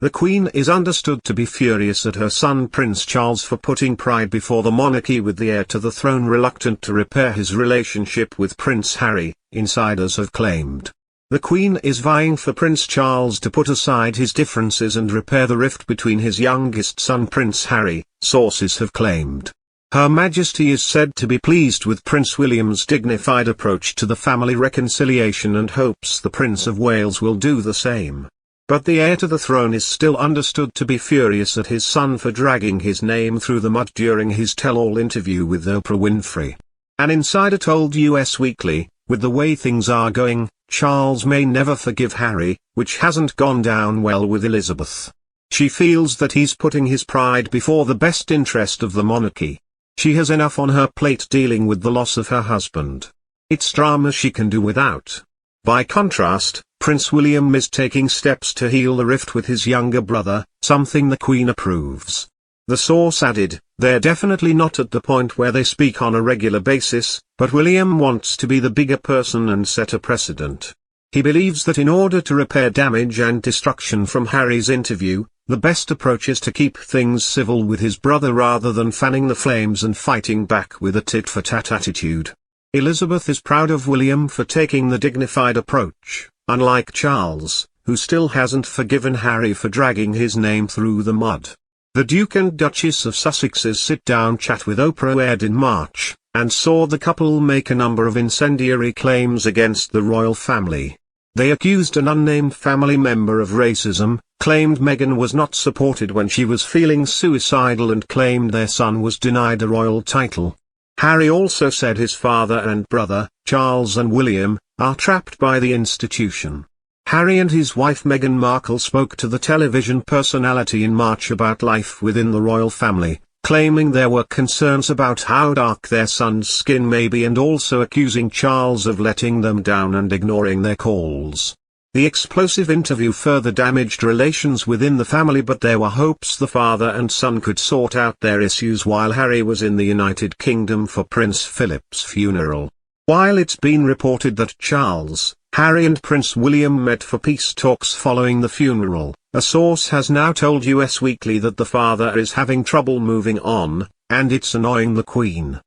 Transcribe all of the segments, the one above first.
The Queen is understood to be furious at her son Prince Charles for putting pride before the monarchy, with the heir to the throne reluctant to repair his relationship with Prince Harry, insiders have claimed. The Queen is vying for Prince Charles to put aside his differences and repair the rift between his youngest son Prince Harry, sources have claimed. Her Majesty is said to be pleased with Prince William's dignified approach to the family reconciliation and hopes the Prince of Wales will do the same. But the heir to the throne is still understood to be furious at his son for dragging his name through the mud during his tell-all interview with Oprah Winfrey. An insider told US Weekly, "With the way things are going, Charles may never forgive Harry, which hasn't gone down well with Elizabeth. She feels that he's putting his pride before the best interest of the monarchy. She has enough on her plate dealing with the loss of her husband. It's drama she can do without." By contrast, Prince William is taking steps to heal the rift with his younger brother, something the Queen approves. The source added, "They're definitely not at the point where they speak on a regular basis, but William wants to be the bigger person and set a precedent. He believes that in order to repair damage and destruction from Harry's interview, the best approach is to keep things civil with his brother rather than fanning the flames and fighting back with a tit-for-tat attitude." Elizabeth is proud of William for taking the dignified approach, unlike Charles, who still hasn't forgiven Harry for dragging his name through the mud. The Duke and Duchess of Sussex's sit-down chat with Oprah aired in March, and saw the couple make a number of incendiary claims against the royal family. They accused an unnamed family member of racism, claimed Meghan was not supported when she was feeling suicidal, and claimed their son was denied a royal title. Harry also said his father and brother, Charles and William, are trapped by the institution. Harry and his wife Meghan Markle spoke to the television personality in March about life within the royal family, claiming there were concerns about how dark their son's skin may be, and also accusing Charles of letting them down and ignoring their calls. The explosive interview further damaged relations within the family, but there were hopes the father and son could sort out their issues while Harry was in the United Kingdom for Prince Philip's funeral. While it's been reported that Charles, Harry and Prince William met for peace talks following the funeral, a source has now told US Weekly that the father is having trouble moving on, and it's annoying the Queen.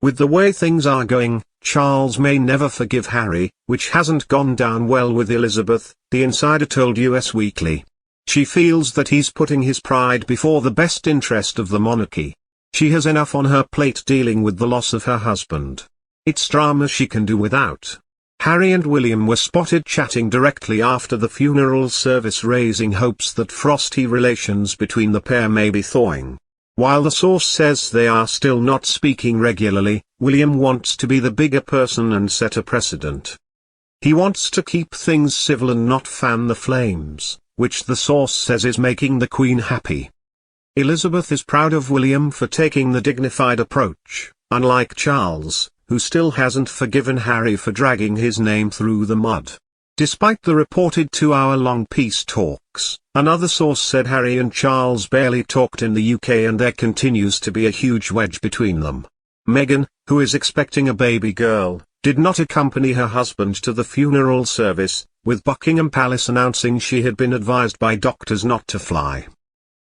With the way things are going, Charles may never forgive Harry, which hasn't gone down well with Elizabeth, the insider told US Weekly. She feels that he's putting his pride before the best interest of the monarchy. She has enough on her plate dealing with the loss of her husband. It's drama she can do without. Harry and William were spotted chatting directly after the funeral service, raising hopes that frosty relations between the pair may be thawing. While the source says they are still not speaking regularly, William wants to be the bigger person and set a precedent. He wants to keep things civil and not fan the flames, which the source says is making the Queen happy. Elizabeth is proud of William for taking the dignified approach, unlike Charles, who still hasn't forgiven Harry for dragging his name through the mud. Despite the reported 2-hour-long peace talks, another source said Harry and Charles barely talked in the UK, and there continues to be a huge wedge between them. Meghan, who is expecting a baby girl, did not accompany her husband to the funeral service, with Buckingham Palace announcing she had been advised by doctors not to fly.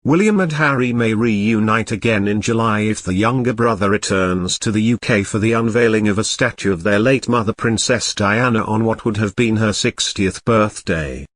William and Harry may reunite again in July if the younger brother returns to the UK for the unveiling of a statue of their late mother Princess Diana on what would have been her 60th birthday.